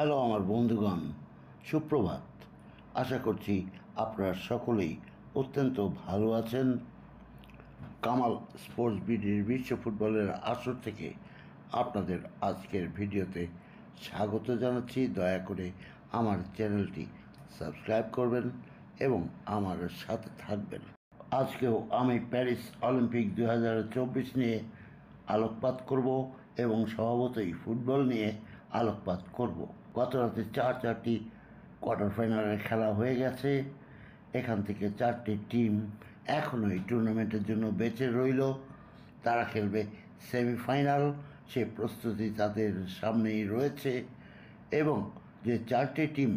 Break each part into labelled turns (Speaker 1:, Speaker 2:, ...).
Speaker 1: Hello আমার বন্ধুগণ, সুপ্রভাত। আশা করছি আপনারা সকলেই অত্যন্ত ভালো আছেন। কামাল স্পোর্টস বিডির বিশ্ব ফুটবলের আসর থেকে আপনাদের আজকের ভিডিওতে স্বাগত জানাচ্ছি। দয়া করে আমার চ্যানেলটি সাবস্ক্রাইব করবেন এবং আমার সাথে থাকবেন। আজকেও আমি প্যারিস অলিম্পিক 2024 নিয়ে আলোকপাত করব এবং স্বভাবতই ফুটবল নিয়ে আলোকপাত করব। গত রাতে চারটি কোয়ার্টার ফাইনালের খেলা হয়ে গেছে। এখান থেকে 4টি টিম এখনও এই টুর্নামেন্টের জন্য বেঁচে রইল। তারা খেলবে সেমিফাইনাল, সে প্রস্তুতি তাদের সামনেই রয়েছে। এবং যে 4টি টিম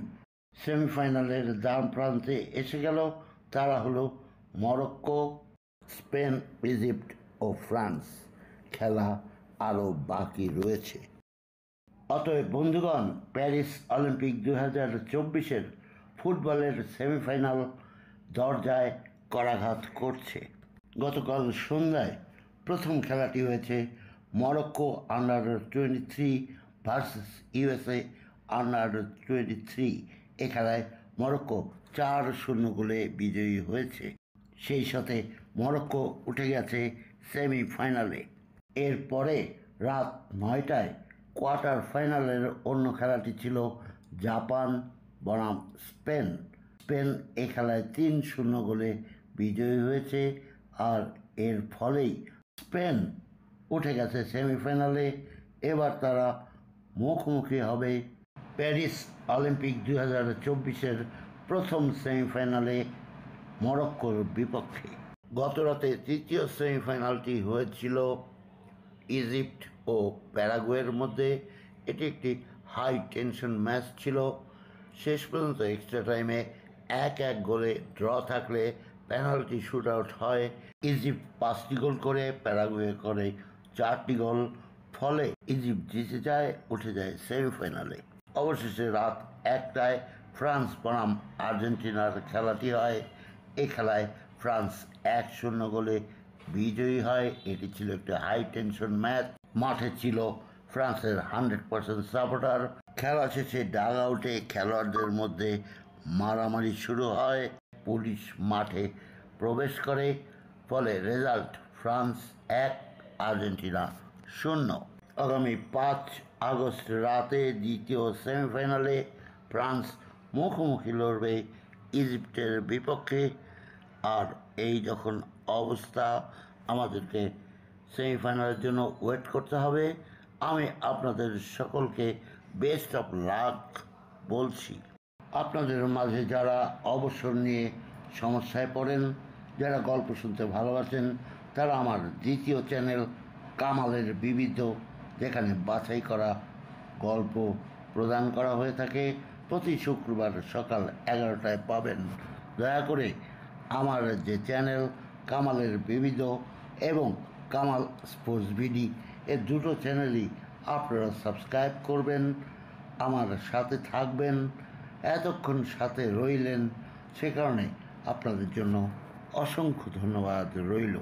Speaker 1: সেমিফাইনালের দ্বার প্রান্তে এসে গেল তারা হলো মরক্কো, স্পেন, ইজিপ্ট ও ফ্রান্স। খেলা আরও বাকি রয়েছে। অতএব বন্ধুগণ, প্যারিস অলিম্পিক 2024 ফুটবলের সেমিফাইনাল দরজায় করাঘাত করছে। গতকাল সন্ধ্যায় প্রথম খেলাটি হয়েছে মরক্কো আন্ডার-23 ভার্সেস ইউএসএ আন্ডার-23। এ খেলায় মরক্কো 4-0 গোলে বিজয়ী হয়েছে। সেই সাথে মরক্কো উঠে গেছে সেমিফাইনালে। এরপরে রাত 9টায় কোয়ার্টার ফাইনালের অন্য খেলাটি ছিল জাপান বনাম স্পেন। স্পেন এ খেলায় 3-0 গোলে বিজয়ী হয়েছে, আর এর ফলেই স্পেন উঠে গেছে সেমিফাইনালে। এবার তারা মুখোমুখি হবে প্যারিস অলিম্পিক 2024 প্রথম সেমিফাইনালে মরক্কোর বিপক্ষে। গতরাতে তৃতীয় সেমিফাইনালটি হয়েছিল ইজিপ্ট ও প্যারাগুয়ের মধ্যে। এটি একটি হাই টেনশন ম্যাচ ছিল। শেষ পর্যন্ত এক্সট্রা টাইমে 1-1 গোলে ড্র থাকলে পেনাল্টি শুট আউট হয়। ইজিপ্ট 5টি গোল করে, প্যারাগুয়ে করে 4টি গোল। ফলে ইজিপ্ট জিতে যায়, উঠে যায় সেমিফাইনালে। অবশেষে রাত 1টায় ফ্রান্স বনাম আর্জেন্টিনার খেলাটি হয়। এই খেলায় ফ্রান্স 1-0 গোলে বিজয়ী হয়। এটি ছিল একটি হাই টেনশন ম্যাচ। মাঠে ছিল ফ্রান্সের 100% সাপোর্টার। খেলা শেষে ডাগ আউটে খেলোয়াড়দের মধ্যে মারামারি শুরু হয়। পুলিশ মাঠে প্রবেশ করে। ফলে রেজাল্ট ফ্রান্স 1, আর্জেন্টিনা 0। আগামী 5 আগস্ট রাতে দ্বিতীয় সেমিফাইনালে ফ্রান্স মুখোমুখি লড়বে ইজিপ্টের বিপক্ষে। আর এই যখন অবস্থা, আমাদেরকে সেমিফাইনালের জন্য ওয়েট করতে হবে। আমি আপনাদের সকলকে বেস্ট অফ লাক বলছি। আপনাদের মাঝে যারা অবসর নিয়ে সমস্যায় পড়েন, যারা গল্প শুনতে ভালোবাসেন, তারা আমার দ্বিতীয় চ্যানেল কামালের বিবিধ, যেখানে বাছাই করা গল্প প্রদান করা হয়ে থাকে, প্রতি শুক্রবার সকাল 11টায় পাবেন। দয়া করে আমার যে চ্যানেল কামালের বিবিধ এবং কামাল স্পোর্টস বিডি, এর দুটো চ্যানেলই আপনারা সাবস্ক্রাইব করবেন, আমার সাথে থাকবেন। এতক্ষণ সাথে রইলেন, সে কারণে আপনাদের জন্য অসংখ্য ধন্যবাদ রইল।